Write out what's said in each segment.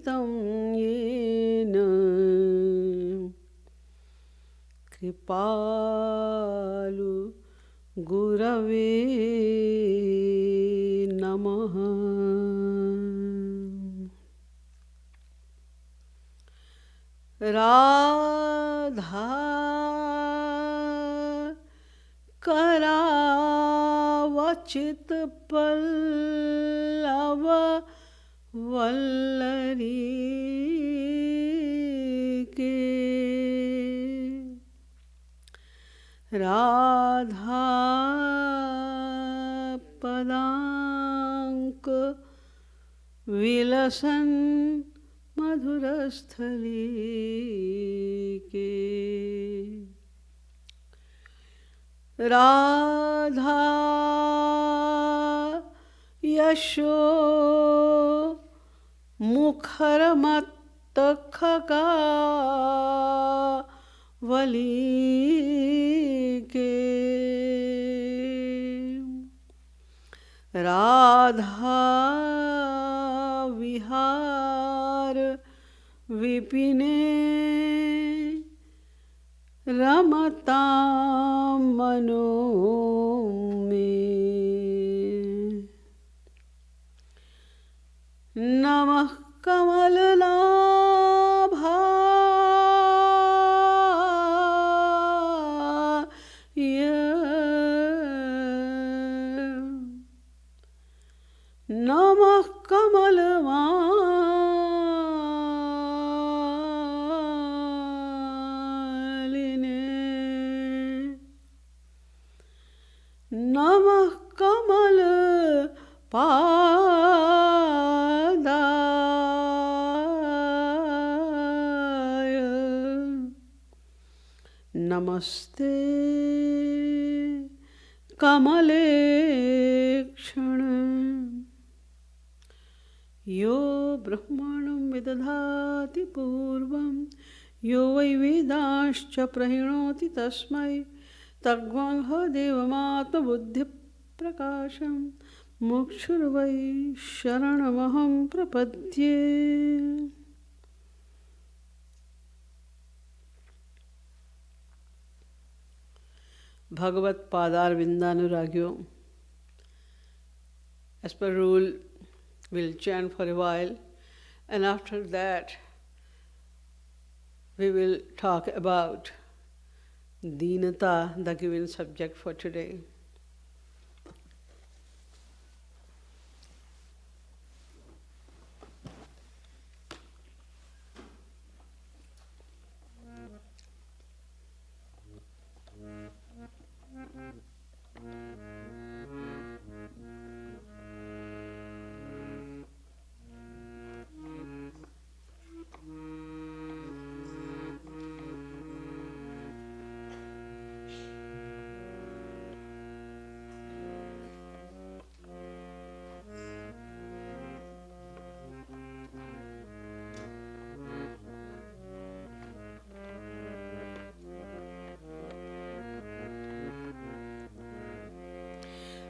पतितं येन कृपालु गुरवे नमः। राधा करावचित पल्लव वल्लरी के। राधा पदांक विलसन मधुरस्थली के। राधा यशो मुखरमत्त खगा वली के। राधा विहार विपिने रमता मनो में। नमः कमलनाभाय नमः कमलमालिने नमः कमल पादाय नमस्ते कमलेक्षण। यो ब्रह्माणं विदधाति पूर्वं यो वै वेदांश्च प्रहिणोति तस्मै तद्ग्वंह देवमात्मबुद्धिप्रकाशं मुक्षुर्वै शरणमहं प्रपद्ये। भगवत पादारविंदानुरागियों, as per rule, we'll chant for a while, and after that we will talk about Deenta, the given subject for today.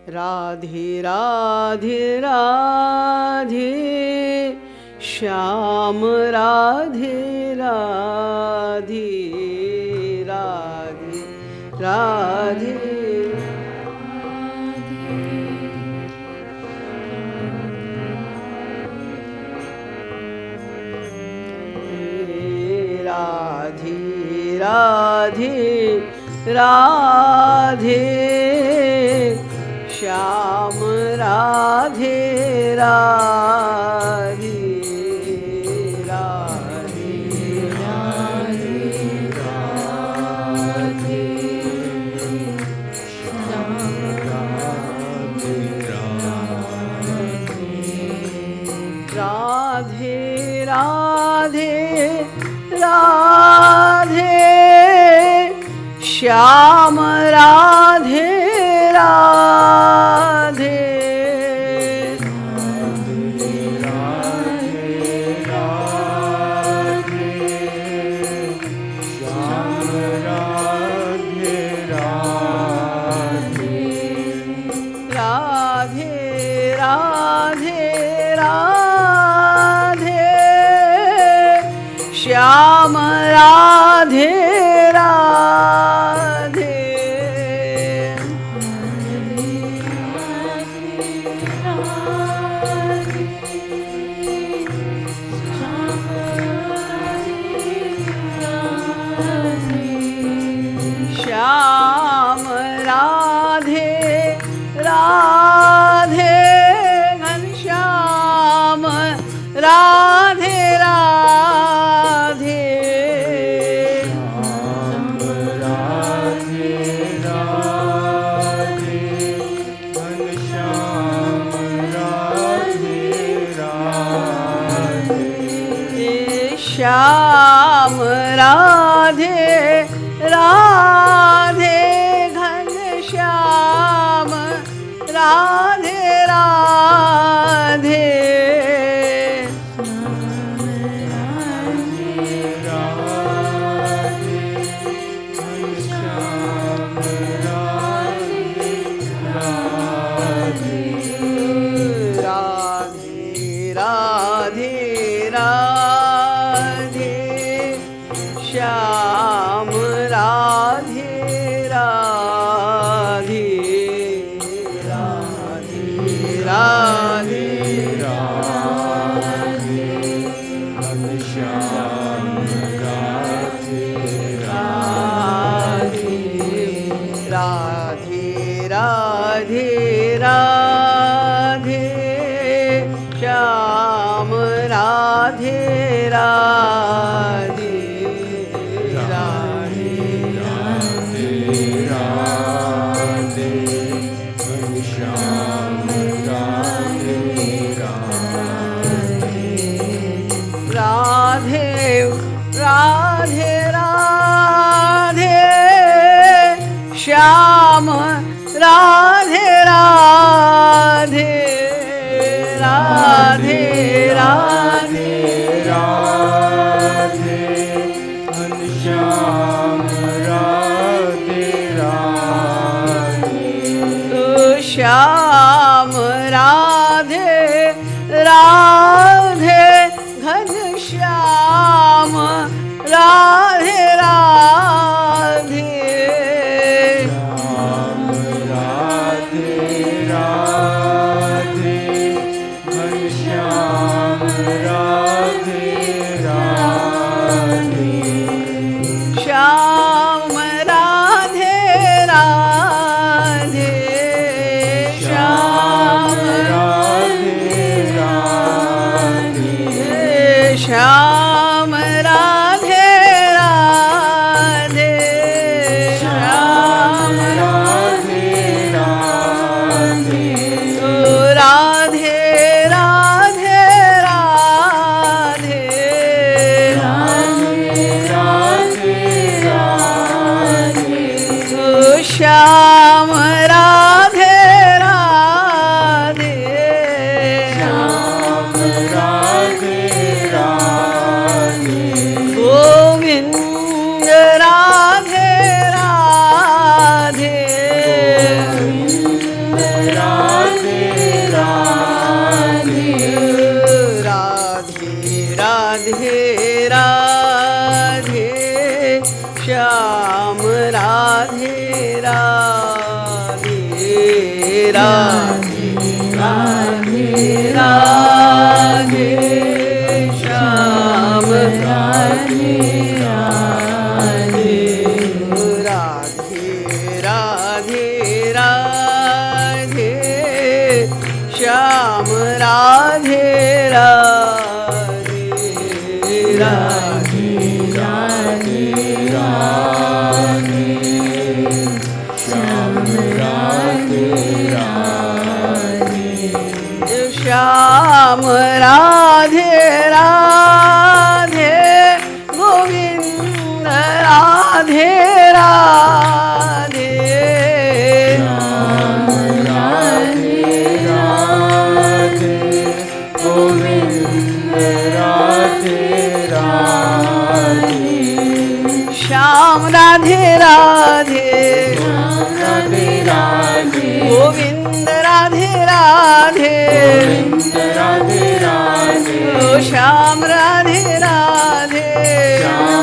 Radhe Radhe Radhe Shyam Radhe Radhe Radhe Radhe Radhe Radhe Radhe Shyam Radhe Radhe Radhe Radhe Radhe Shyam Radhe Radhe Radhe Radhe Shyam Radhe Radhe Radhe Radhe Shyam Radhe Radhe Shyam Radhe Radhe Ghanshyam Radhe Radhe Shyam Radhe Radhe Ghanshyam Radhe Radhe Shyam Radhe Radhe Ghanshyam Radhe Radhe Shyam Radhe Radhe Radhe Radhe Radhe Ghanshyam Radhe Radhe Radhe Radhe Radhe Shyam Radhe Radhe Radhe Radhe Shyam Radhe Radhe Radhe Radhe Radhe Ghanshyam Radhe Radhe Shyam Radhe Radhe Ghanshyam Radhe Radhe Shyam Radhe Radhe Ghanshyam Radhe Radhe Shyam Radhe Radhe Shyam Radhe Radhe Shyam Radhe Radhe Shyam Radhe Radhe Radhe Radhe Radhe Radhe Radhe Shyam Radhe Radhe Shyam Radhe Radhe Govind Radhe Radhe Radhe Radhe Radhe Radhe Radhe Shyam Radhe Radhe Radhe Radhe Radhe Shyam Radhe Radhe Radhe Radhe Radhe Shyam Radhe Radhe Radhe Radhe Radhe Shyam Radhe Radhe Shyam Radhe Radhe Govind Radhe Radhe Shyam Radhe Radhe Govind Radhe Radhe Shyam Radhe Radhe Radhe Radhe Govind Radhe Radhe Radhe Radhe O Shyam Radhe Radhe Shyam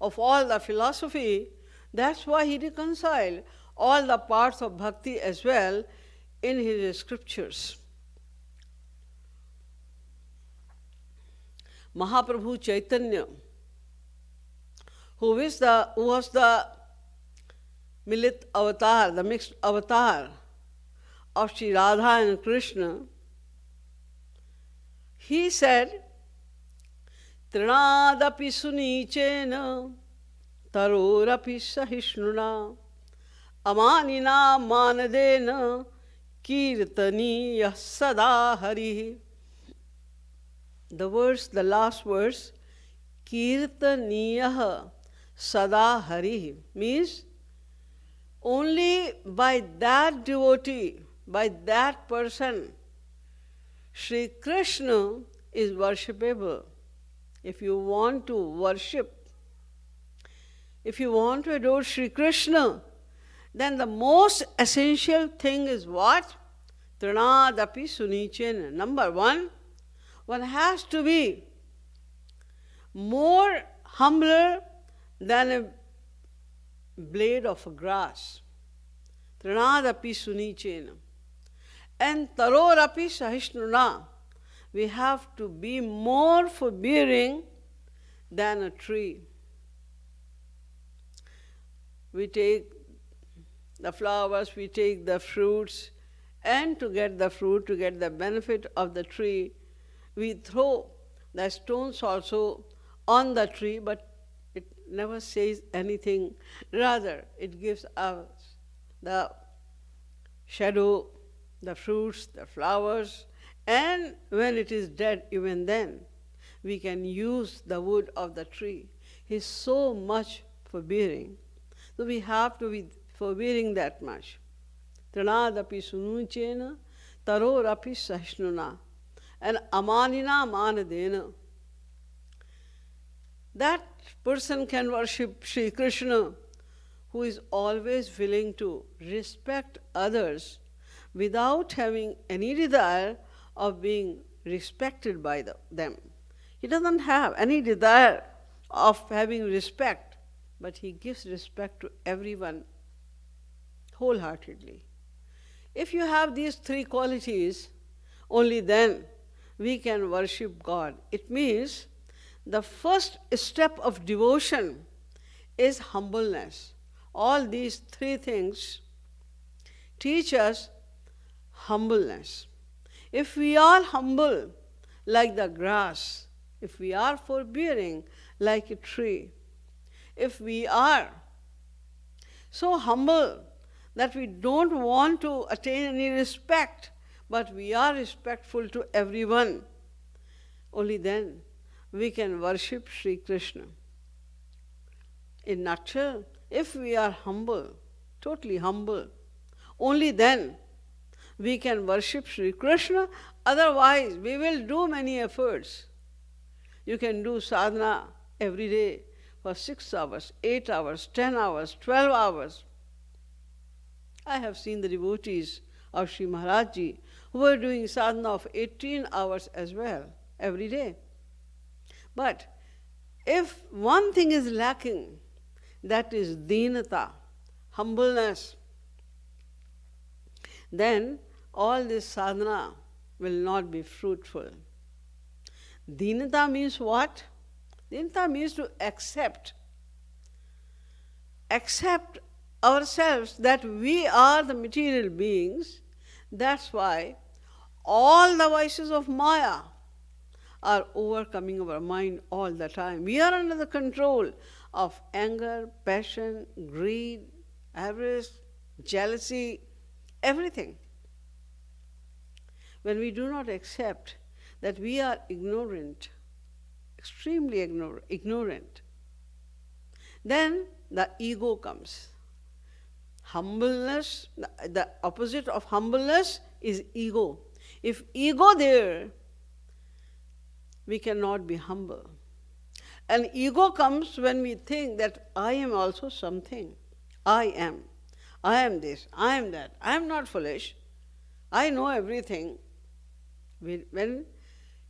of all the philosophy. That's why he reconciled all the parts of bhakti as well in his scriptures. Mahaprabhu Chaitanya, who was the Milit avatar, the mixed avatar of Sri Radha and Krishna, he said, Trinadapi sunichena tarorapi sahishnuna amanina manadena kirtaniya sada hari. The verse, the last verse, kirtaniya sada hari, means only by that devotee, by that person, Sri Krishna is worshipable. If you want to worship, if you want to adore Sri Krishna, then the most essential thing is what? Trinadapi sunichena. Number one has to be more humbler than a blade of grass. Trinadapi sunichena. And tarorapi sahishnuna. We have to be more forbearing than a tree. We take the flowers, we take the fruits, and to get the fruit, to get the benefit of the tree, we throw the stones also on the tree, but it never says anything. Rather, it gives us the shadow, the fruits, the flowers, and when it is dead, even then, we can use the wood of the tree. He's so much forbearing. So we have to be forbearing that much. Trinadapi sunuchena, tarorapi sahishnuna, and amanina manadena. That person can worship Sri Krishna who is always willing to respect others without having any desire of being respected by them. He doesn't have any desire of having respect, but he gives respect to everyone wholeheartedly. If you have these three qualities, only then we can worship God. It means the first step of devotion is humbleness. All these three things teach us humbleness. If we are humble like the grass, if we are forbearing like a tree, if we are so humble that we don't want to attain any respect, but we are respectful to everyone, only then we can worship Sri Krishna. In a nutshell, if we are humble, totally humble, only then we can worship Sri Krishna. Otherwise, we will do many efforts. You can do sadhana every day for 6 hours, 8 hours, 10 hours, 12 hours. I have seen the devotees of Sri Maharaj Ji who were doing sadhana of 18 hours as well, every day. But if one thing is lacking, that is Deenta, humbleness, then all this sadhana will not be fruitful. Deenta means what? Deenta means to accept. Accept ourselves that we are the material beings. That's why all the vices of Maya are overcoming our mind all the time. We are under the control of anger, passion, greed, avarice, jealousy, everything. When we do not accept that we are ignorant, extremely ignorant, then the ego comes. Humbleness, the opposite of humbleness is ego. If ego there, we cannot be humble. And ego comes when we think that I am also something. I am this, I am that. I am not foolish. I know everything. When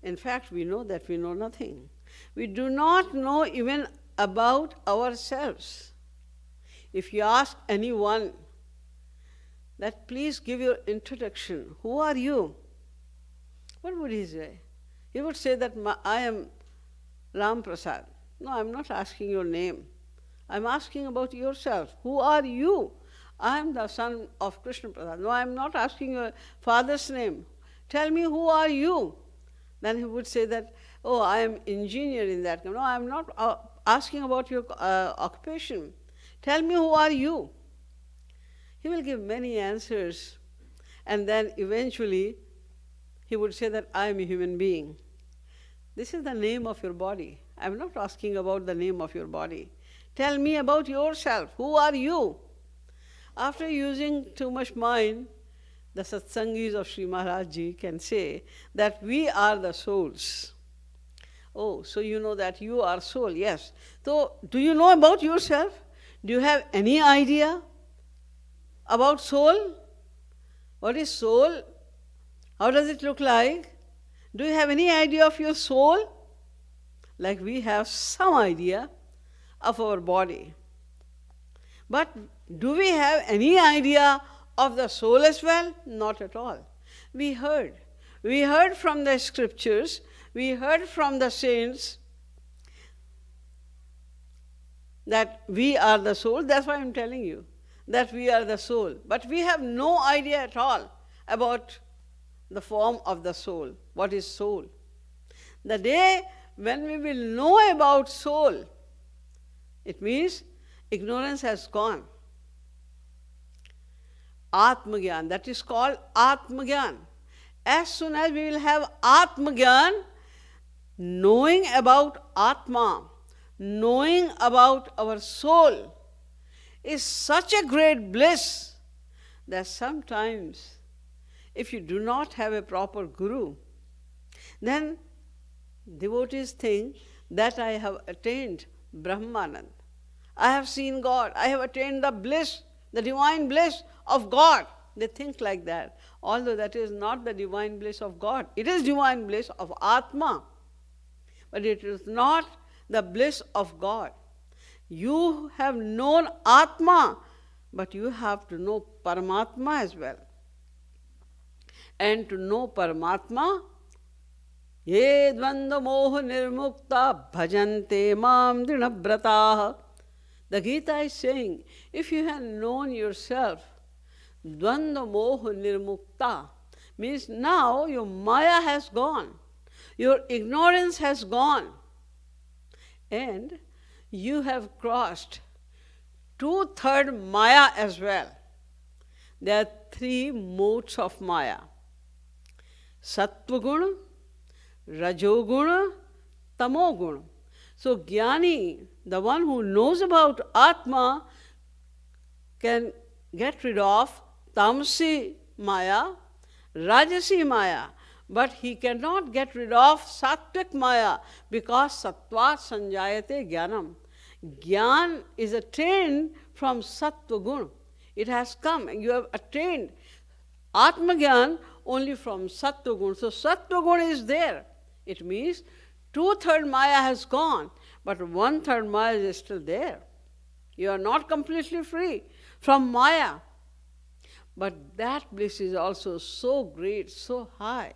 in fact we know that we know nothing. We do not know even about ourselves. If you ask anyone that please give your introduction, who are you? What would he say? He would say that I am Ram Prasad. No, I'm not asking your name. I'm asking about yourself. Who are you? I am the son of Krishna Prasad. No, I'm not asking your father's name. Tell me, who are you? Then he would say that, oh, I am engineer in that. No, I'm not asking about your occupation. Tell me, who are you? He will give many answers. And then eventually, he would say that I am a human being. This is the name of your body. I'm not asking about the name of your body. Tell me about yourself. Who are you? After using too much mind, the satsangis of Sri Maharaj Ji can say that we are the souls. Oh, so you know that you are soul, yes. So, do you know about yourself? Do you have any idea about soul? What is soul? How does it look like? Do you have any idea of your soul? Like we have some idea of our body. But do we have any idea of the soul as well? Not at all. We heard. We heard from the scriptures, we heard from the saints that we are the soul. That's why I'm telling you that we are the soul. But we have no idea at all about the form of the soul. What is soul? The day when we will know about soul, it means ignorance has gone. Atmagyan, that is called Atmagyan. As soon as we will have Atmagyan, knowing about Atma, knowing about our soul, is such a great bliss that sometimes, if you do not have a proper guru, then devotees think that I have attained Brahmanand. I have seen God. I have attained the bliss, the divine bliss of God. They think like that. Although that is not the divine bliss of God. It is divine bliss of Atma. But it is not the bliss of God. You have known Atma, but you have to know Paramatma as well. And to know Paramatma, ye dvanda moha nirmukta bhajante mam drinabrataha. The Gita is saying, if you have known yourself, dvanda moha nirmukta, means now your maya has gone, your ignorance has gone, and you have crossed 2/3 maya as well. There are 3 modes of maya: Sattva-guna, Rajoguna, Tamoguna. So Jnani, the one who knows about Atma, can get rid of Tamasi Maya, Rajasi Maya, but he cannot get rid of Sattvic Maya because Sattva Sanjayate Jnanam. Jnana is attained from Sattva Guna. It has come and you have attained Atma Jnana only from Sattva Guna. So Sattva Guna is there. It means 2/3 Maya has gone, but 1/3 Maya is still there. You are not completely free from Maya. But that bliss is also so great, so high,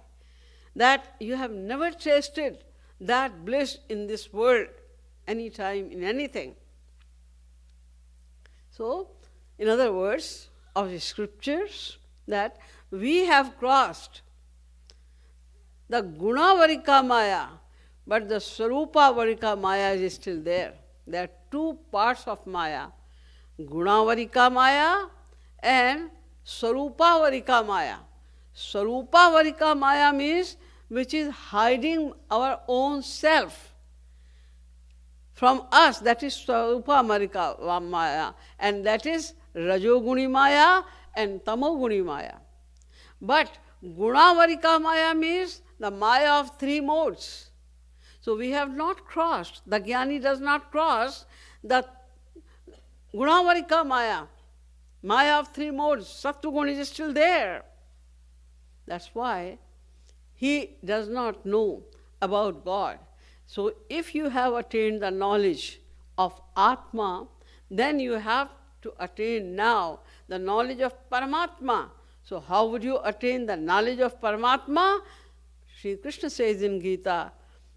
that you have never tasted that bliss in this world, anytime, in anything. So, in other words, of the scriptures, that we have crossed the Gunavarika Maya, but the Swarupa Varika Maya is still there. There are 2 parts of Maya, Gunavarika Maya and Swarupa Varika Maya. Swarupa Varika Maya means which is hiding our own self from us, that is Swarupa Varika Maya, and that is Rajoguni Maya and Tamoguni Maya. But Gunavarika Maya means the Maya of 3 modes. So we have not crossed, the Jnani does not cross the Gunavarika Maya, Maya of 3 modes. Sattva-guna is still there. That's why he does not know about God. So if you have attained the knowledge of Atma, then you have to attain now the knowledge of Paramatma. So how would you attain the knowledge of Paramatma? Sri Krishna says in Gita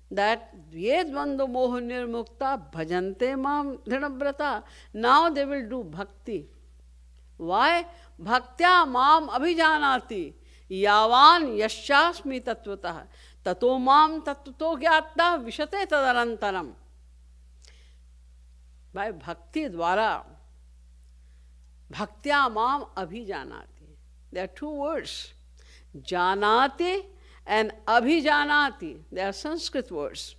that Yed Bando Moho Nirmukta Bhajante Mam Dhanabrata. Now they will do bhakti. Why? Bhaktya Mam Abhijanati Yavan Yashasmi Tattvataha Tato Mam Tattvato Gyatna Vishate Tadarantaram. By bhakti dwara, bhaktya mam abhijanati. There are two words, janati and abhijanati. They are Sanskrit words.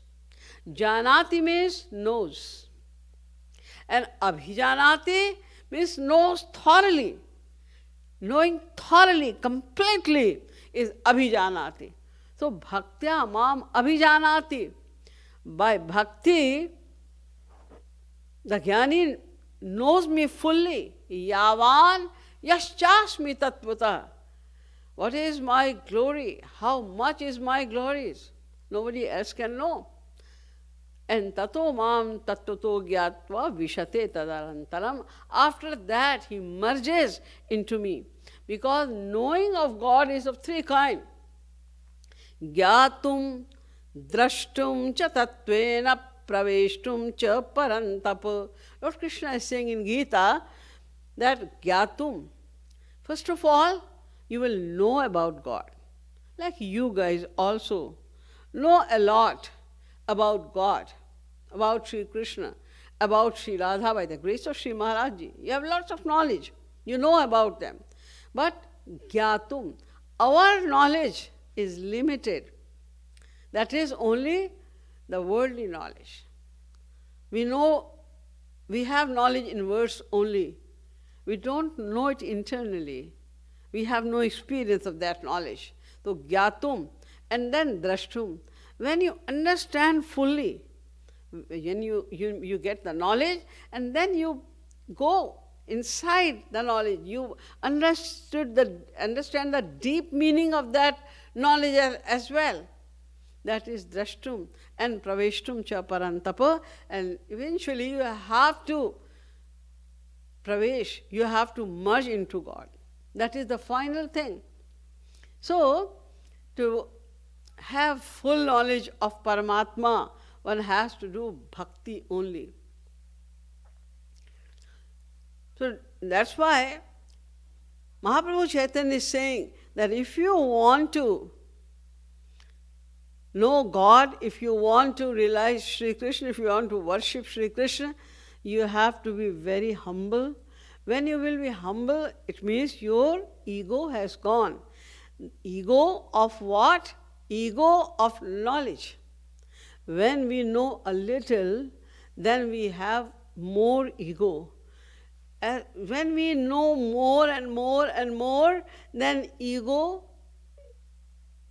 Janati means knows, and abhijanati means knows thoroughly. Knowing thoroughly, completely is abhijanati. So bhaktya mam abhijanati. By bhakti, the Jnani knows me fully. Yavan yaschasmi tattvata. What is my glory? How much is my glories? Nobody else can know. And tato mam tattvato gyatva vishate tadarantaram. After that, he merges into me. Because knowing of God is of three kinds. Gyatum, drashtum cha tattvena praveshtum cha parantapa. Lord Krishna is saying in Gita that Gyatum, first of all, you will know about God. Like you guys also know a lot about God, about Sri Krishna, about Sri Radha by the grace of Sri Maharaj Ji. You have lots of knowledge. You know about them. But Gyatum, our knowledge is limited. That is only the worldly knowledge. We know, we have knowledge in words only. We don't know it internally. We have no experience of that knowledge. So Gyatum and then Drashtum. When you understand fully, when you get the knowledge and then you go inside the knowledge, you understand the deep meaning of that knowledge as well. That is drashtum and praveshtum cha parantapa, and eventually you have to pravesh, you have to merge into God. That is the final thing. So, to have full knowledge of Paramatma, one has to do bhakti only. So that's why Mahaprabhu Chaitanya is saying that if you want to know God, if you want to realize Sri Krishna, if you want to worship Sri Krishna, you have to be very humble. When you will be humble, it means your ego has gone. Ego of what? Ego of knowledge. When we know a little, then we have more ego. When we know more and more and more, then ego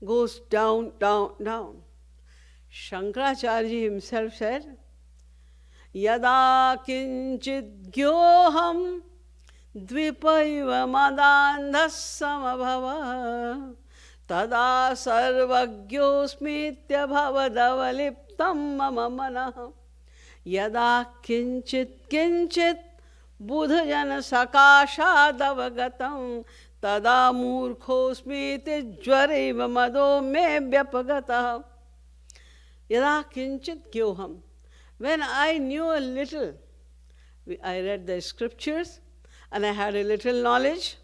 goes down, down, down. Shankaracharya himself said, Yada kinchit gyoham dvipaiva madandhas samabhava tada sarvagyosmitya bhavadavaliptam mama manah Yada kinchit kinchit buddhajana sakashadavagatam tada murkhosmiti jvareva mado me vyapagata Yada kinchit gyoham. When I knew a little, I read the scriptures and I had a little knowledge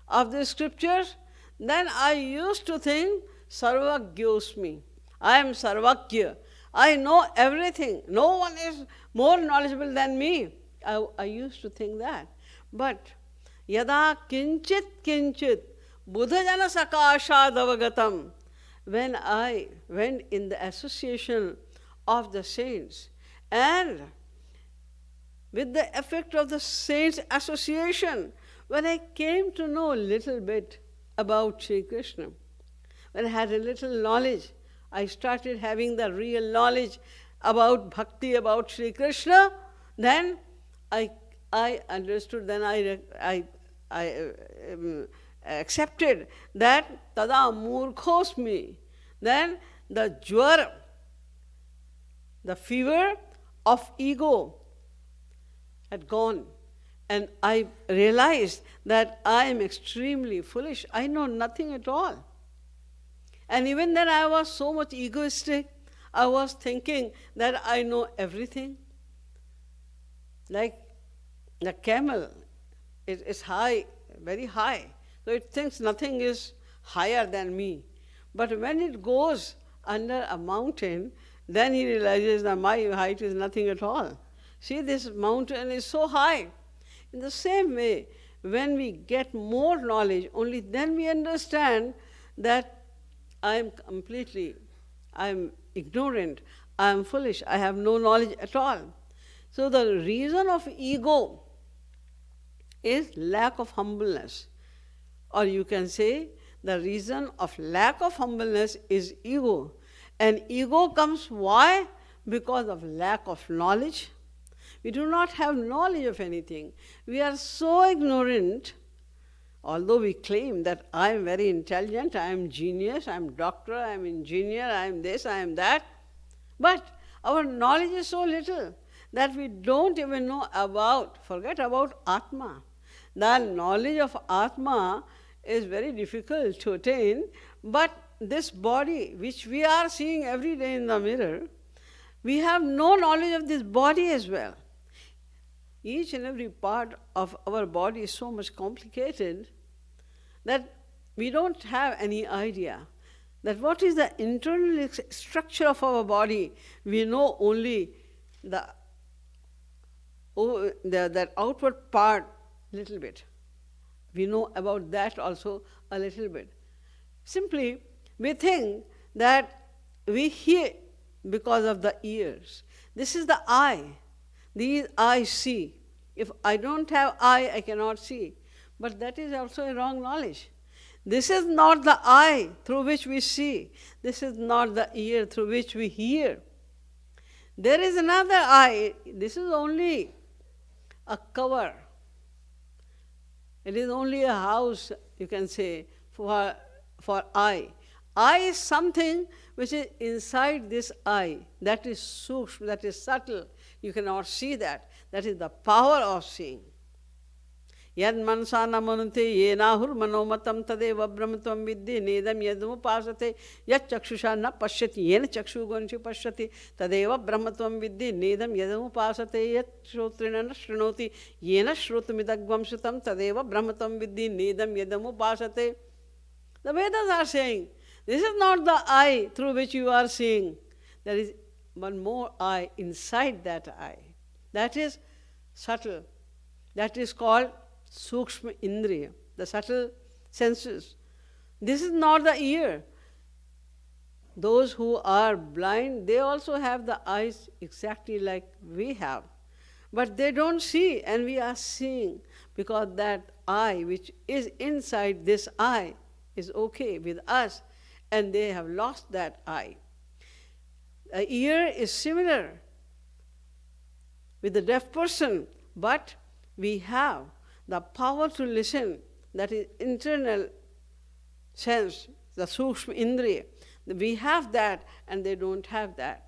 of the scriptures, then I used to think sarvagyosmi. I am sarvagya. I know everything. No one is more knowledgeable than me. I used to think that. But yada kinchit kinchit buddhajana sakashadavagatam. When I went in the association of the saints, and with the effect of the saints' association, when I came to know a little bit about Sri Krishna, when I had a little knowledge, I started having the real knowledge about bhakti, about Sri Krishna, then I understood, then I accepted that tada murkhosmi, then the jwar, the fever of ego had gone. And I realized that I am extremely foolish. I know nothing at all. And even then I was so much egoistic. I was thinking that I know everything. Like the camel is high, very high. So it thinks nothing is higher than me. But when it goes under a mountain, then he realizes that my height is nothing at all. See, this mountain is so high. In the same way, when we get more knowledge, only then we understand that I am ignorant, I am foolish, I have no knowledge at all. So the reason of ego is lack of humbleness. Or you can say the reason of lack of humbleness is ego. And ego comes why? Because of lack of knowledge. We do not have knowledge of anything. We are so ignorant, although we claim that I am very intelligent, I am genius, I am doctor, I am engineer, I am this, I am that. But our knowledge is so little that we don't even know about, forget about Atma. The knowledge of Atma is very difficult to attain, but this body, which we are seeing every day in the mirror, we have no knowledge of this body as well. Each and every part of our body is so much complicated that we don't have any idea that what is the internal structure of our body. We know only that outward part little bit. We know about that also a little bit. Simply, we think that we hear because of the ears. This is the eye. These eyes see. If I don't have eye, I cannot see. But that is also a wrong knowledge. This is not the eye through which we see. This is not the ear through which we hear. There is another eye. This is only a cover. It is only a house, you can say, for eye. Eye is something which is inside this eye. That is sukshma, that is subtle. You cannot see that. That is the power of seeing. Yad mansa namanute yenahur manomatam tadeva brahmatvam vidhi nedam yadamupasate yat chakshusha na pashyati yena chakshu gonchi pashyati tadeva brahmatvam vidhi nedam yadamupasate yat shrotrina na shrinoti yena shrotamidagvam sutam tadeva brahmatvam vidhi nedam yadamupasate. The Vedas are saying, this is not the eye through which you are seeing. There is one more eye inside that eye. That is subtle. That is called sukshma indriya, the subtle senses. This is not the ear. Those who are blind, they also have the eyes exactly like we have. But they don't see, and we are seeing, because that eye which is inside this eye is okay with us, and they have lost that eye. The ear is similar with the deaf person, but we have the power to listen, that is internal sense, the sukshma indriya. We have that and they don't have that.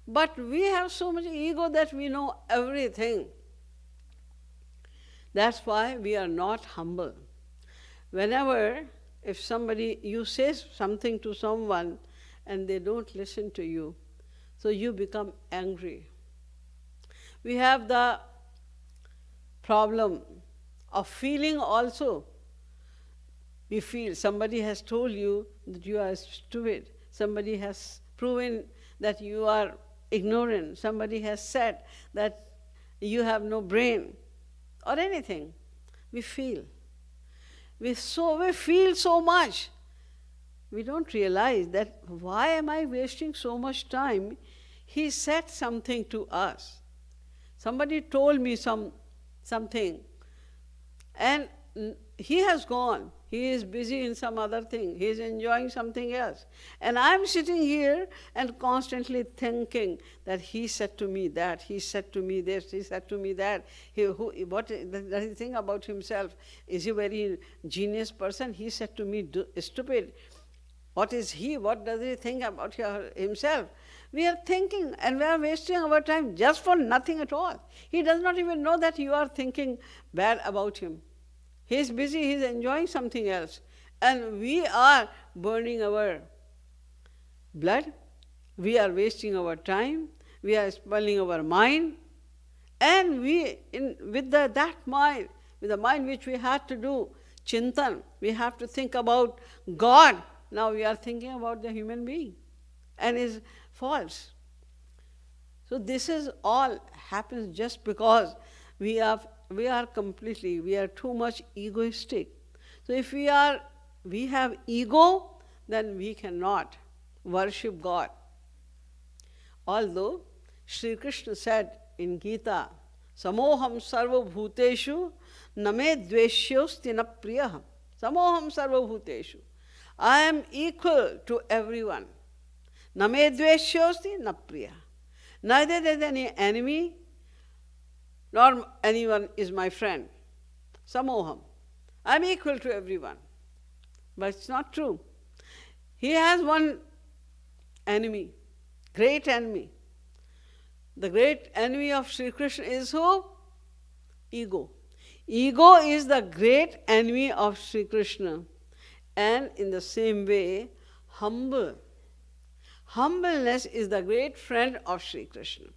But we have so much ego that we know everything. That's why we are not humble. Whenever, if somebody, you say something to someone and they don't listen to you, so you become angry. We have the problem of feeling also. We feel somebody has told you that you are stupid. Somebody has proven that you are ignorant. Somebody has said that you have no brain or anything. We feel. We feel so much. We don't realize that why am I wasting so much time? He said something to us. Somebody told me something. And he has gone. He is busy in some other thing. He is enjoying something else. And I am sitting here and constantly thinking that he said to me that, he said to me this, he said to me that. What does he think about himself? Is he a very genius person? He said to me, stupid. What is he? What does he think about himself? We are thinking and we are wasting our time just for nothing at all. He does not even know that you are thinking bad about him. He is busy, he is enjoying something else. And we are burning our blood, we are wasting our time, we are spoiling our mind, and with that mind, with the mind which we had to do chintan, we have to think about God. Now we are thinking about the human being and is false. So this is all happens just because we are too much egoistic. So if we have ego, then we cannot worship God. Although Sri Krishna said in Gita, Samoham sarva bhuteshu name dveshyosti na priyaham. Samoham sarva bhuteshu. I am equal to everyone. Name dveshyosti na priya. Neither there is any enemy, nor anyone is my friend. Samoham. I am equal to everyone. But it's not true. He has one enemy, great enemy. The great enemy of Sri Krishna is who? Ego. Ego is the great enemy of Sri Krishna. And in the same way, humbleness is the great friend of Sri Krishna.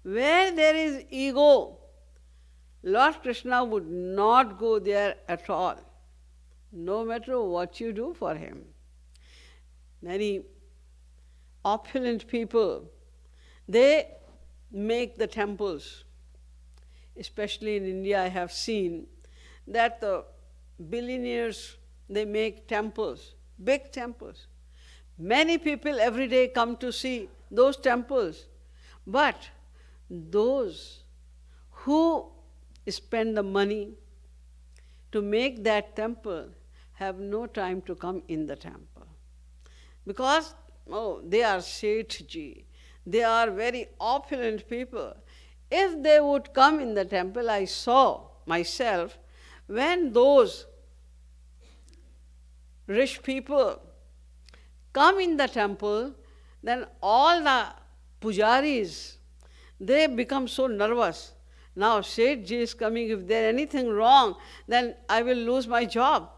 Where there is ego, Lord Krishna would not go there at all, no matter what you do for him. Many opulent people, they make the temples. Especially in India, I have seen that the billionaires, they make temples, big temples. Many people every day come to see those temples. But those who spend the money to make that temple have no time to come in the temple. Because, they are Sethji. They are very opulent people. If they would come in the temple, I saw myself, when those rich people come in the temple, then all the pujaris, they become so nervous. Now Sethji is coming, if there is anything wrong, then I will lose my job.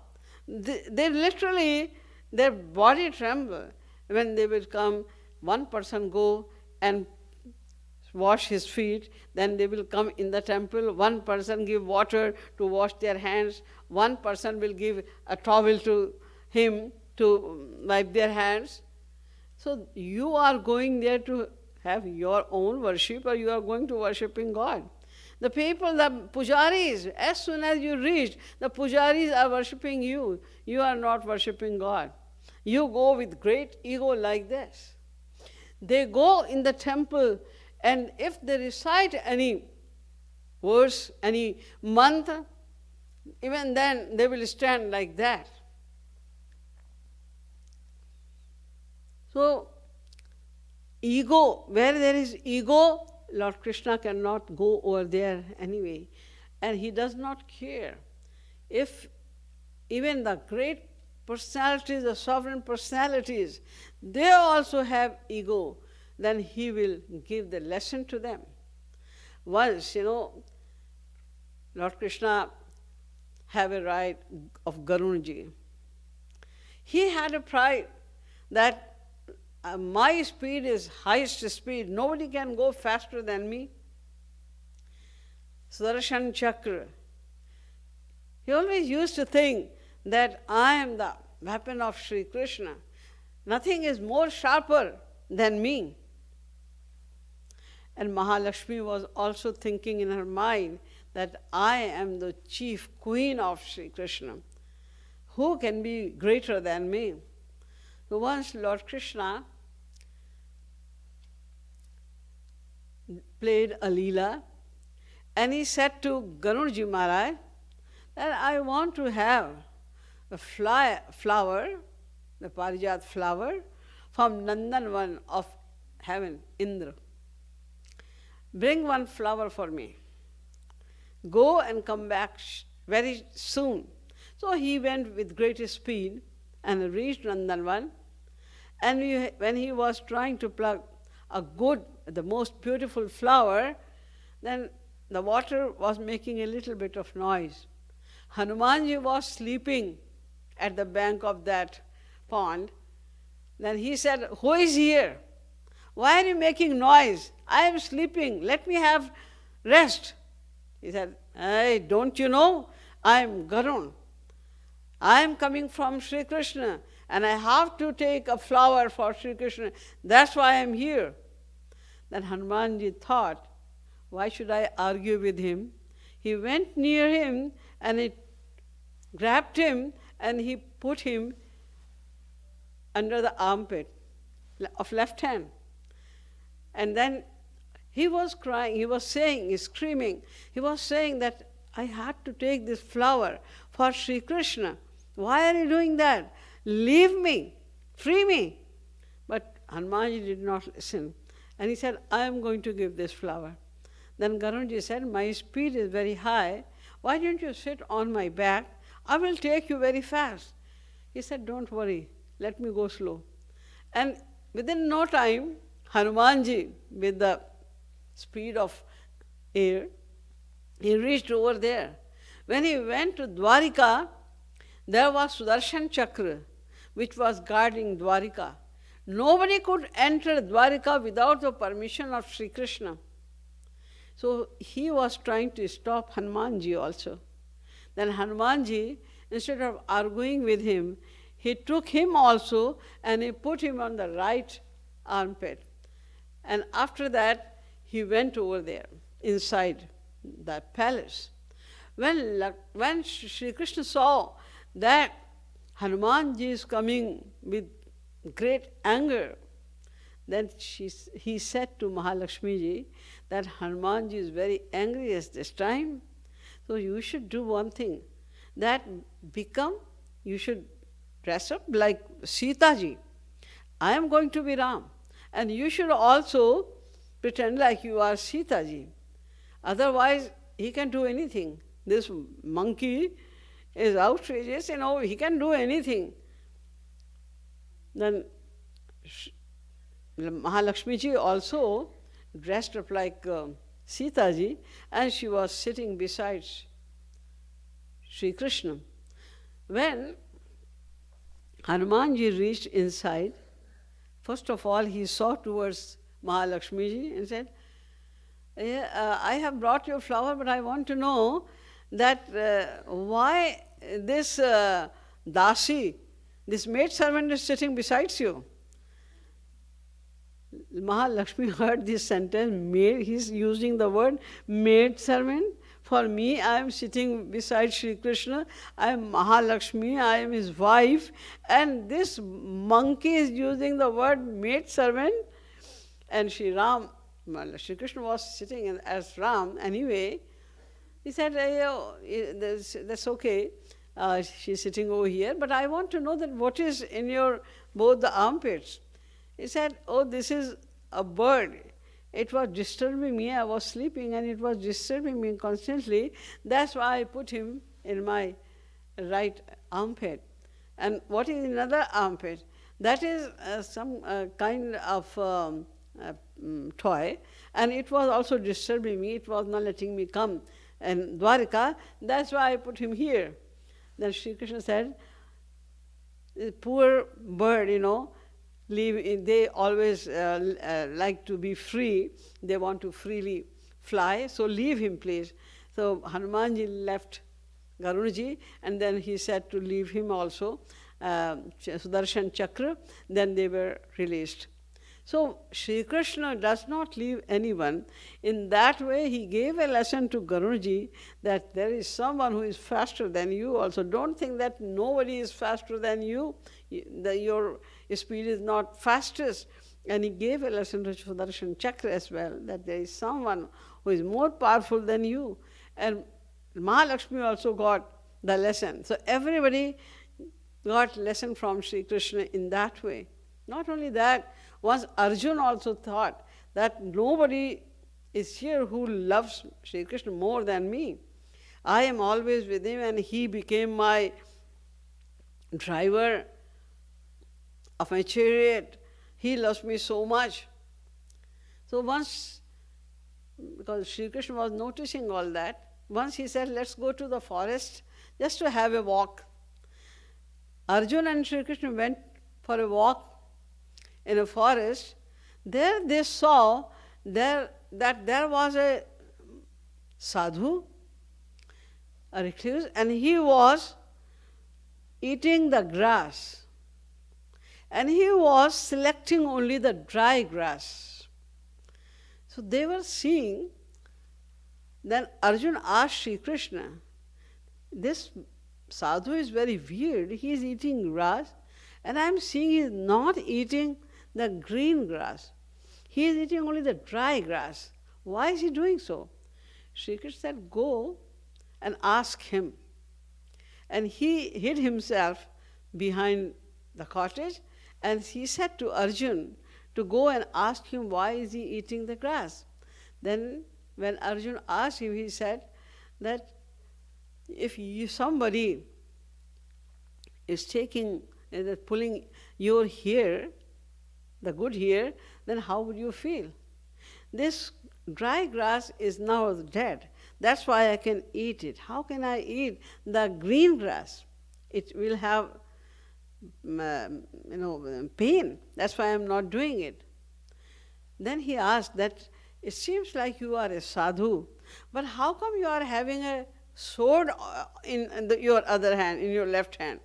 They literally, their body tremble when they will come. One person go and wash his feet, then they will come in the temple. One person give water to wash their hands. One person will give a towel to him to wipe their hands. So you are going there to have your own worship, or you are going to worshiping God? The people, the pujaris, as soon as you reach, the pujaris are worshipping you. You are not worshipping God. You go with great ego like this. They go in the temple, and if they recite any verse, any mantra, even then they will stand like that. So, ego, where there is ego, Lord Krishna cannot go over there anyway. And he does not care. If even the great personalities, the sovereign personalities, they also have ego, then he will give the lesson to them. Once, Lord Krishna have a ride of Garudaji. He had a pride that my speed is highest speed. Nobody can go faster than me. Sudarshan Chakra. He always used to think that I am the weapon of Sri Krishna. Nothing is more sharper than me. And Mahalakshmi was also thinking in her mind that I am the chief queen of Sri Krishna. Who can be greater than me? So once Lord Krishna played a leela, and he said to Garudaji Maharaj that I want to have a flower, the parijat flower, from Nandanvan of heaven, Indra. Bring one flower for me. Go and come back very soon. So he went with great speed and reached Nandanvan. And when he was trying to pluck the most beautiful flower, then the water was making a little bit of noise. Hanumanji was sleeping at the bank of that pond. Then he said, "Who is here? Why are you making noise? I am sleeping. Let me have rest." He said, "Hey, don't you know? I am Garun. I am coming from Sri Krishna and I have to take a flower for Sri Krishna. That's why I am here." Then Hanumanji thought, why should I argue with him? He went near him and he grabbed him and he put him under the armpit of left hand. And then he was crying, he was saying, he's screaming, he was saying that I had to take this flower for Sri Krishna. Why are you doing that? Leave me, free me. But Hanumanji did not listen. And he said, I am going to give this flower. Then Garunji said, my speed is very high. Why don't you sit on my back? I will take you very fast. He said, don't worry, let me go slow. And within no time, Hanumanji, with the speed of air, he reached over there. When he went to Dwarika, there was Sudarshan Chakra, which was guarding Dwarika. Nobody could enter Dwarika without the permission of Sri Krishna. So he was trying to stop Hanumanji also. Then Hanumanji, instead of arguing with him, he took him also and he put him on the right armpit. And after that, he went over there, inside the palace. When Sri Krishna saw that Hanumanji is coming with great anger, then he said to Mahalakshmiji that Hanumanji is very angry at this time. So you should do one thing, that you should dress up like Sita ji. I am going to be Ram. And you should also pretend like you are Sita ji. Otherwise, he can do anything. This monkey is outrageous, he can do anything. Then Mahalakshmiji also dressed up like Sita ji, and she was sitting beside Sri Krishna. When Hanumanji reached inside, first of all he saw towards Mahalakshmiji and said, I have brought you a flower, but I want to know that why this dasi, this maid servant is sitting beside you. Mahalakshmi heard this sentence, he's using the word maid servant. For me, I am sitting beside Sri Krishna, I am Mahalakshmi, I am his wife, and this monkey is using the word maid servant. And Sri Krishna was sitting as Ram anyway. He said, that's okay, she's sitting over here, but I want to know that what is in your both the armpits. He said, oh, this is a bird. It was disturbing me. I was sleeping and it was disturbing me constantly. That's why I put him in my right armpit. And what is another armpit? That is some kind of toy. And it was also disturbing me. It was not letting me come in Dwarika. That's why I put him here. Then Sri Krishna said, poor bird, they always like to be free. They want to freely fly, so leave him, please. So Hanumanji left Garudaji, and then he said to leave him also, Sudarshan Chakra. Then they were released. So Sri Krishna does not leave anyone. In that way, he gave a lesson to Garudaji that there is someone who is faster than you also. Don't think that nobody is faster than you. Your speed is not fastest. And he gave a lesson to Sudarshan Chakra as well, that there is someone who is more powerful than you. And Mahalakshmi also got the lesson. So everybody got lesson from Sri Krishna in that way. Not only that, once Arjuna also thought that nobody is here who loves Sri Krishna more than me. I am always with him and he became my driver of my chariot. He loves me so much. So once, because Sri Krishna was noticing all that, once he said, let's go to the forest just to have a walk. Arjuna and Sri Krishna went for a walk in a forest. There they saw that there was a sadhu, a recluse, and he was eating the grass. And he was selecting only the dry grass. So they were seeing. Then Arjuna asked Sri Krishna, this sadhu is very weird. He is eating grass, and I am seeing he is not eating the green grass. He is eating only the dry grass. Why is he doing so? Sri Krishna said, go and ask him. And he hid himself behind the cottage, and he said to Arjuna to go and ask him why is he eating the grass. Then when Arjuna asked him, he said that if somebody is pulling your hair, the good hair, then how would you feel? This dry grass is now dead. That's why I can eat it. How can I eat the green grass? It will have pain. That's why I'm not doing it. Then he asked that, it seems like you are a sadhu, but how come you are having a sword in your other hand, in your left hand?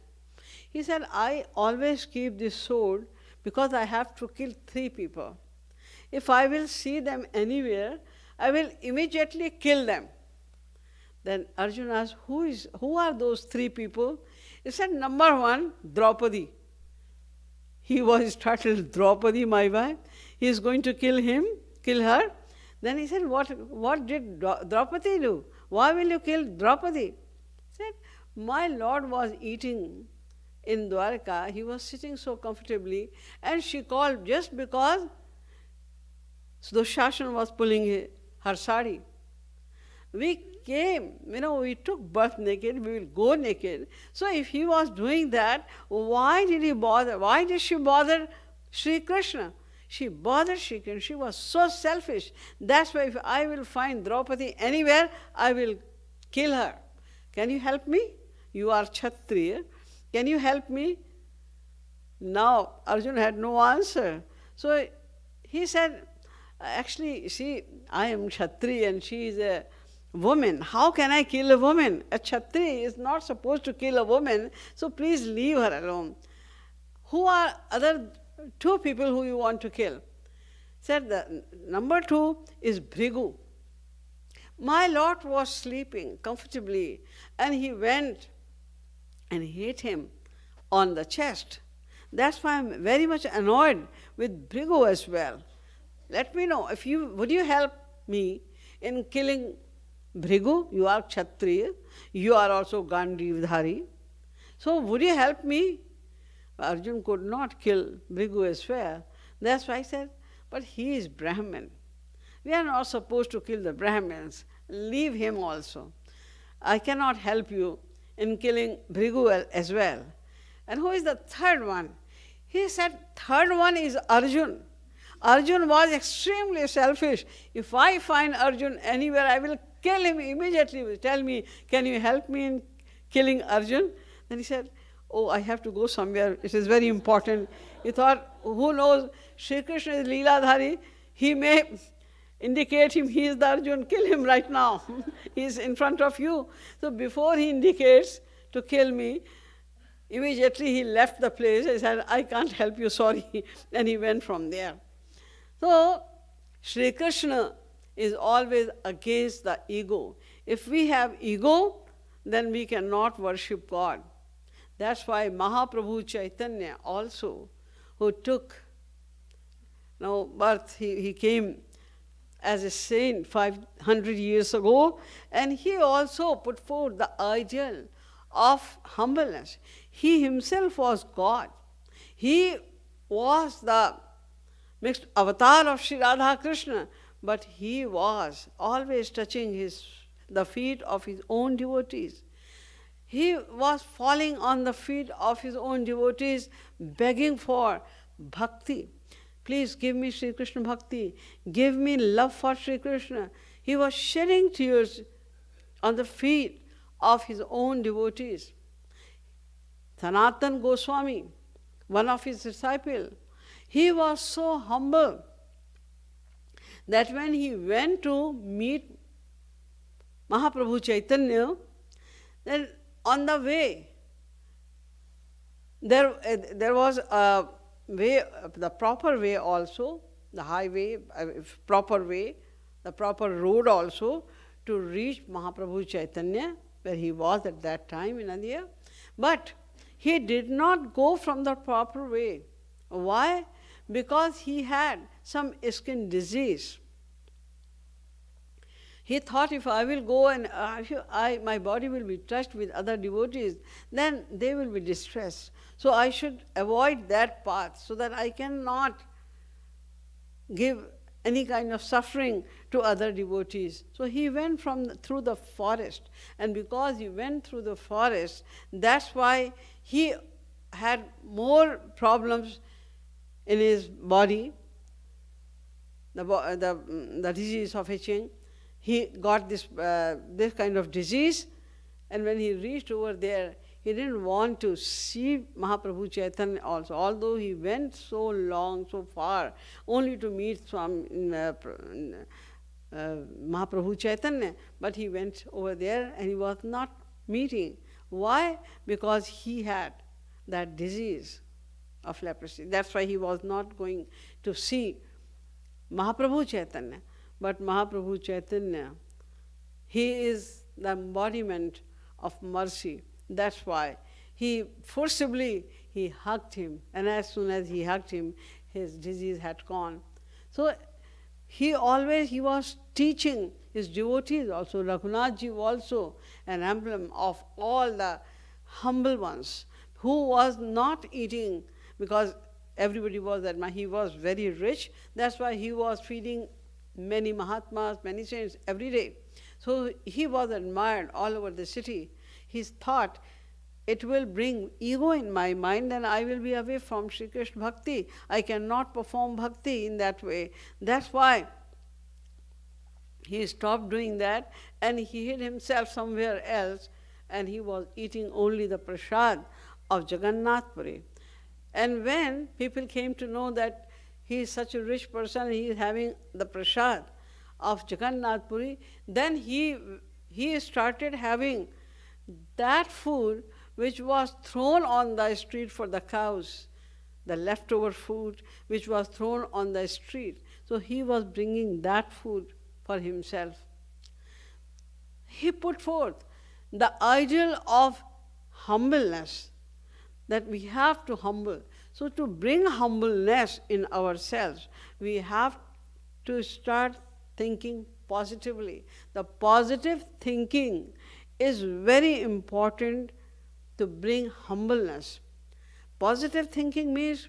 He said, I always keep this sword because I have to kill 3 people. If I will see them anywhere, I will immediately kill them. Then Arjuna asked, who are those 3 people? He said, number 1, Draupadi. He was titled Draupadi, my wife. He is going to kill her. Then he said, what did Draupadi do? Why will you kill Draupadi? He said, my Lord was eating in Dwarka. He was sitting so comfortably, and she called just because Dushasana was pulling her sari. We came, we took birth naked, we will go naked. So if he was doing that, why did he bother? Why did she bother Sri Krishna? She bothered Sri Krishna. She was so selfish. That's why if I will find Draupadi anywhere, I will kill her. Can you help me? You are Kshatriya. Can you help me? Now, Arjuna had no answer. So he said, actually, see, I am Kshatriya and she is a woman. How can I kill a woman? A Kshatriya is not supposed to kill a woman, so please leave her alone. Who are other 2 people who you want to kill? Said the number 2 is Bhrigu. My Lord was sleeping comfortably, and he went and hit him on the chest. That's why I'm very much annoyed with Bhrigu as well. Let me know, would you help me in killing Bhrigu? You are Kshatriya, you are also Gandhivdhari. So would you help me? Arjuna could not kill Bhrigu as well. That's why I said, but he is Brahman. We are not supposed to kill the Brahmins. Leave him also. I cannot help you in killing Bhrigu as well. And who is the 3rd one? He said, 3rd one is Arjuna. Arjuna was extremely selfish. If I find Arjuna anywhere, I will kill him immediately. Tell me, can you help me in killing Arjuna? Then he said, oh, I have to go somewhere. It is very important. He thought, who knows, Sri Krishna is Leeladhari. He may indicate him, he is the Arjuna. Kill him right now. He is in front of you. So before he indicates to kill me, immediately he left the place. He said, I can't help you, sorry. And he went from there. So, Sri Krishna is always against the ego. If we have ego, then we cannot worship God. That's why Mahaprabhu Chaitanya also, who took birth, he came as a saint 500 years ago, and he also put forth the ideal of humbleness. He himself was God. He was the mixed avatar of Sri Radha Krishna, but he was always touching the feet of his own devotees. He was falling on the feet of his own devotees, begging for bhakti. please give me Sri Krishna Bhakti, give me love for Sri Krishna. He was shedding tears on the feet of his own devotees. Sanatan Goswami, one of his disciples, he was so humble that when he went to meet Mahaprabhu Chaitanya, then on the way, there was a way, the proper way also, the highway, proper way, the proper road also to reach Mahaprabhu Chaitanya, where he was at that time in India. But he did not go from the proper way. Why? Because he had some skin disease. He thought, if I will go and my body will be touched with other devotees, then they will be distressed. So I should avoid that path so that I cannot give any kind of suffering to other devotees. So he went through the forest. And because he went through the forest, that's why he had more problems in his body, the disease of itching. He got this kind of disease, and when he reached over there, he didn't want to see Mahaprabhu Chaitanya also, although he went so long, so far, only to meet Mahaprabhu Chaitanya, but he went over there and he was not meeting. Why? Because he had that disease of leprosy. That's why he was not going to see Mahaprabhu Chaitanya. But Mahaprabhu Chaitanya, he is the embodiment of mercy. That's why he forcibly hugged him, and as soon as he hugged him, his disease had gone. So he was teaching his devotees also, Raghunathji also, an emblem of all the humble ones who was not eating, because everybody was he was very rich. That's why he was feeding many Mahatmas, many saints every day. So he was admired all over the city. He thought, it will bring ego in my mind, then I will be away from Sri Krishna Bhakti. I cannot perform Bhakti in that way. That's why he stopped doing that and he hid himself somewhere else, and he was eating only the prasad of Jagannath Puri. And when people came to know that he is such a rich person, he is having the prasad of Jagannath Puri, then he started having that food which was thrown on the street for the cows, the leftover food which was thrown on the street. So he was bringing that food for himself. He put forth the ideal of humbleness, that we have to humble. So to bring humbleness in ourselves, we have to start thinking positively. The positive thinking is very important to bring humbleness. Positive thinking means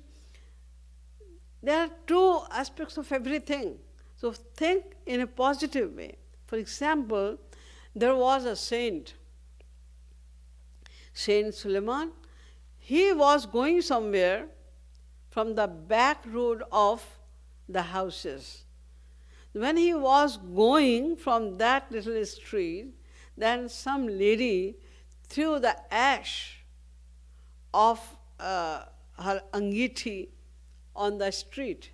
there are two aspects of everything. So think in a positive way. For example, there was a saint, Saint Suleiman. He was going somewhere from the back road of the houses. When he was going from that little street, then some lady threw the ash of her angiti on the street.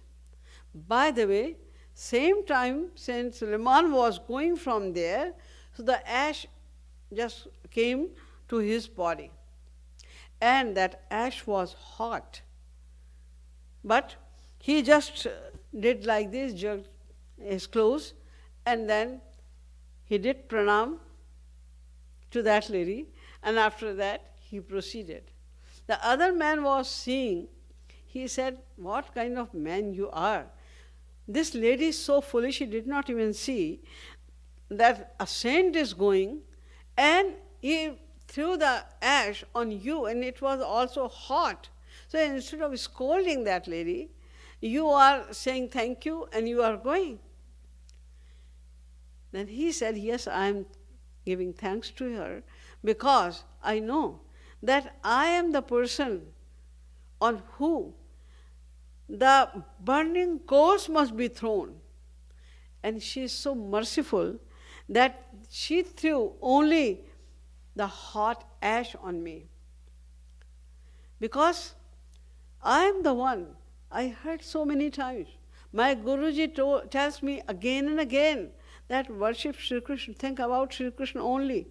By the way, same time Saint Suleiman was going from there, so the ash just came to his body. And that ash was hot. But he just did like this, jerked his clothes, and then he did pranam to that lady, and after that he proceeded. The other man was seeing. He said, what kind of man you are? This lady is so foolish, she did not even see that a saint is going, and he threw the ash on you, and it was also hot. So instead of scolding that lady, you are saying thank you and you are going. Then he said, yes, I am giving thanks to her because I know that I am the person on who the burning coals must be thrown. And she is so merciful that she threw only the hot ash on me. Because I am the one, I heard so many times. My Guruji tells me again and again that worship Sri Krishna, think about Sri Krishna only.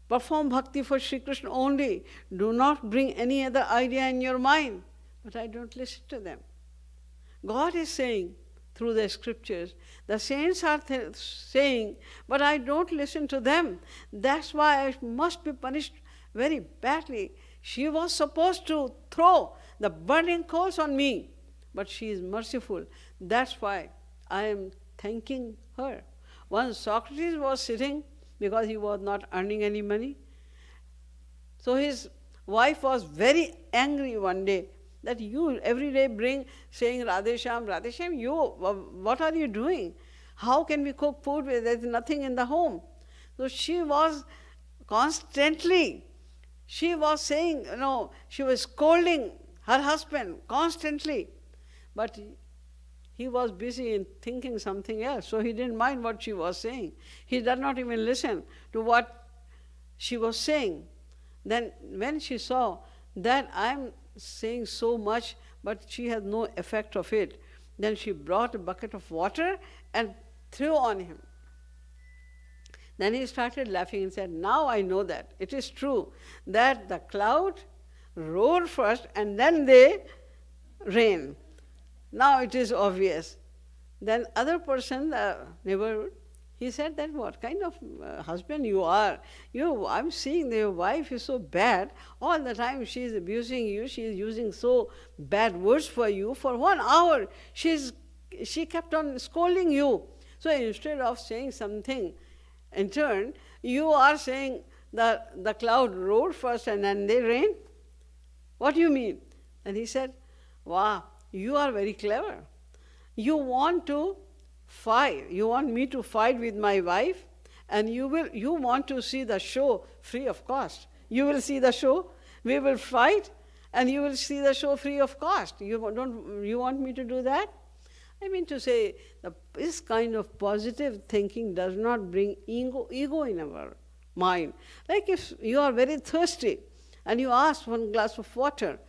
Perform bhakti for Sri Krishna only. Do not bring any other idea in your mind. But I don't listen to them. God is saying through the scriptures, the saints are saying, but I don't listen to them. That's why I must be punished very badly. She was supposed to throw the burning coals on me, but she is merciful. That's why I am thanking her. Once Socrates was sitting because he was not earning any money. So his wife was very angry one day that you every day bring saying Radhe Shyam, what are you doing? How can we cook food where there is nothing in the home? So she was constantly, she was saying, she was scolding her husband constantly. But he was busy in thinking something else, so he didn't mind what she was saying. He did not even listen to what she was saying. Then when she saw that I'm saying so much, but she has no effect of it, then she brought a bucket of water and threw on him. Then he started laughing and said, now I know that. It is true that the cloud roared first and then they rain. Now it is obvious. Then other person, the neighbor, he said that what kind of husband you are. I'm seeing that your wife is so bad. All the time she is abusing you. She is using so bad words for you. For 1 hour she kept on scolding you. So instead of saying something in turn, you are saying that the cloud roared first and then they rain. What do you mean? And he said, wow, you are very clever. You want to fight. You want me to fight with my wife, and you want to see the show free of cost. You will see the show, we will fight, and you will see the show free of cost. You want me to do that? I mean to say, this kind of positive thinking does not bring ego in our mind. Like if you are very thirsty, and you ask 1 glass of water,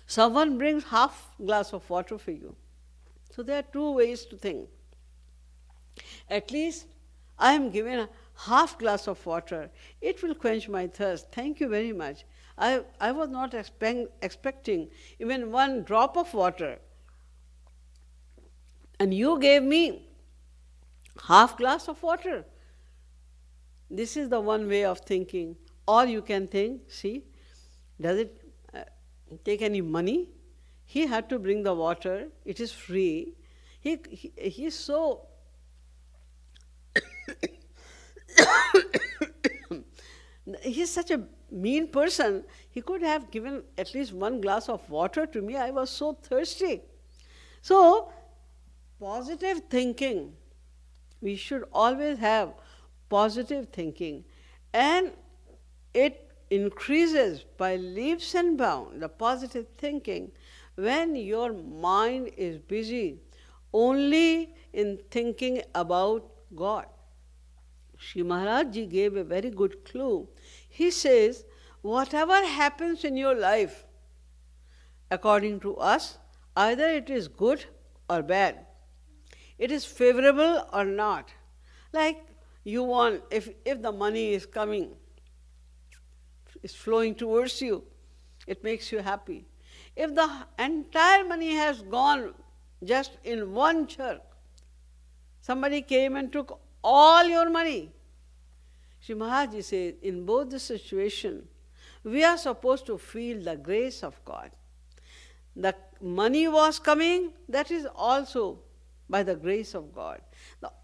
someone brings half glass of water for you. So there are 2 ways to think. At least I am given a half glass of water. It will quench my thirst. Thank you very much. I was not expecting even 1 drop of water. And you gave me half glass of water. This is the one way of thinking. Or you can think, see, does it take any money? He had to bring the water. It is free. He's so he's such a mean person. He could have given at least 1 glass of water to me. I was so thirsty. So, positive thinking. We should always have positive thinking. And it increases by leaps and bounds, the positive thinking, when your mind is busy only in thinking about God. Shri Maharaj Ji gave a very good clue. He says, whatever happens in your life, according to us, either it is good or bad. It is favorable or not. Like you want, if the money is coming, is flowing towards you, it makes you happy. If the entire money has gone just in 1 jerk, somebody came and took all your money, Shri Maharaj says, in both the situation, we are supposed to feel the grace of God. The money was coming, that is also by the grace of God.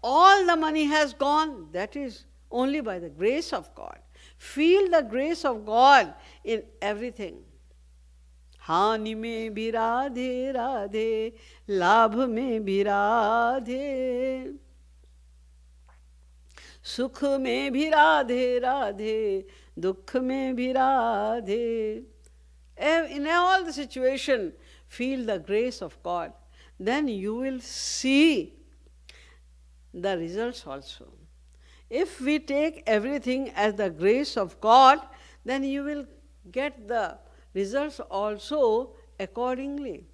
All the money has gone, that is only by the grace of God. Feel the grace of God in everything. Hani mein bhi radhe radhe, labh mein bhi radhe, sukh mein bhi radhe radhe, dukh mein bhi radhe. In all the situation, feel the grace of God. Then you will see the results also. If we take everything as the grace of God, then you will get the results also accordingly.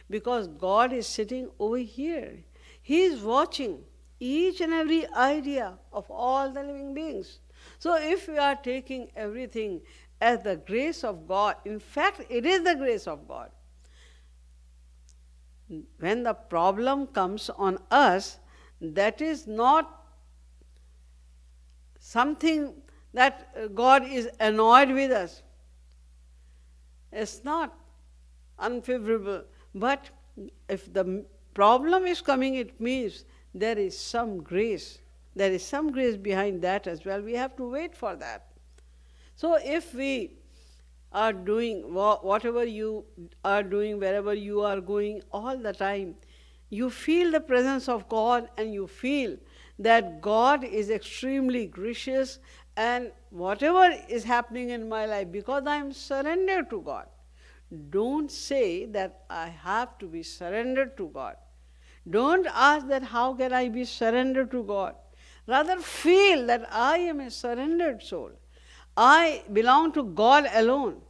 Because God is sitting over here. He is watching each and every idea of all the living beings. So if we are taking everything as the grace of God, in fact, it is the grace of God. When the problem comes on us, that is not something that God is annoyed with us. It's not unfavorable. But if the problem is coming, it means there is some grace. There is some grace behind that as well. We have to wait for that. So if we are doing whatever you are doing, wherever you are going, all the time, you feel the presence of God and you feel that God is extremely gracious, and whatever is happening in my life, because I am surrendered to God. Don't say that I have to be surrendered to God. Don't ask that how can I be surrendered to God. Rather feel that I am a surrendered soul. I belong to God alone.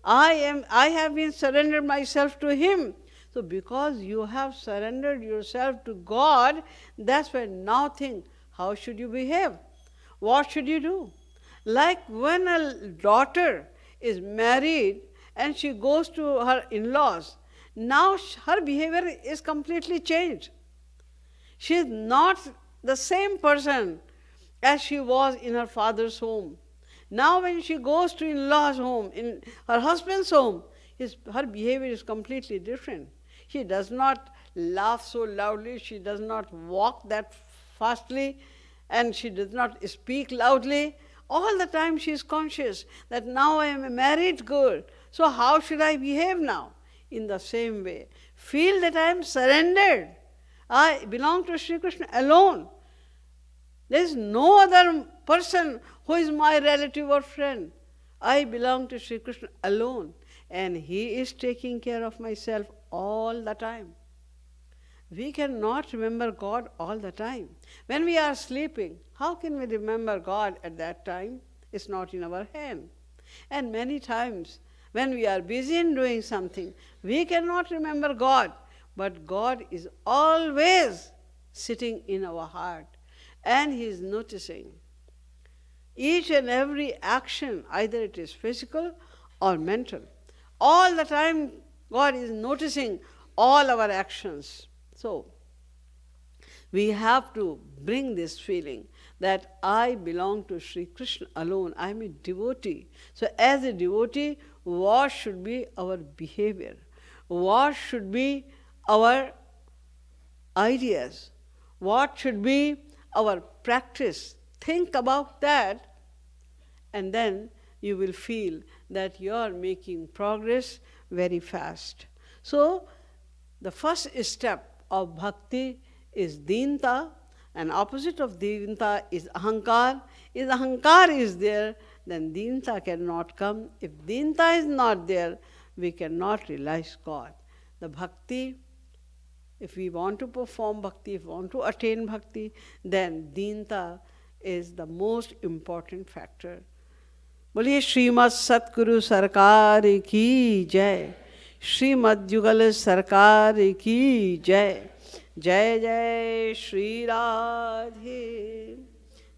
I have been surrendered myself to Him. So because you have surrendered yourself to God, that's when now think, how should you behave? What should you do? Like when a daughter is married and she goes to her in-laws, now her behavior is completely changed. She is not the same person as she was in her father's home. Now when she goes to in-laws' home, in her husband's home, her behavior is completely different. She does not laugh so loudly, she does not walk that fastly, and she does not speak loudly. All the time she is conscious that now I am a married girl, so how should I behave now? In the same way, feel that I am surrendered. I belong to Sri Krishna alone. There is no other person who is my relative or friend. I belong to Sri Krishna alone, and He is taking care of myself all the time. We cannot remember God all the time. When we are sleeping, how can we remember God at that time? It's not in our hand. And many times, when we are busy in doing something, we cannot remember God. But God is always sitting in our heart, and He is noticing each and every action, either it is physical or mental. All the time God is noticing all our actions. So, we have to bring this feeling that I belong to Sri Krishna alone. I am a devotee. So as a devotee, what should be our behavior? What should be our ideas? What should be our practice? Think about that, and then you will feel that you are making progress very fast. So, the first step of bhakti is Deenta, and opposite of Deenta is Ahankar. If Ahankar is there, then Deenta cannot come. If Deenta is not there, we cannot realize God. The bhakti, if we want to perform bhakti, if we want to attain bhakti, then Deenta is the most important factor. बोलिए श्रीमद् सतगुरु सरकार की जय, श्रीमद् युगल सरकार की जय, जय जय श्री राधे,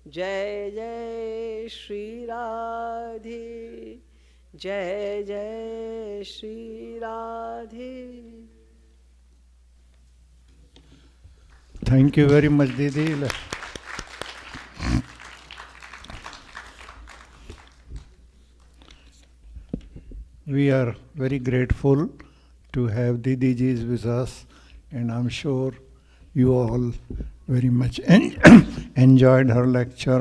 जय जय श्री राधे, जय जय Shri Radhe. Thank you very much, Didi. We are very grateful to have Didi ji with us, and I'm sure you all very much enjoyed her lecture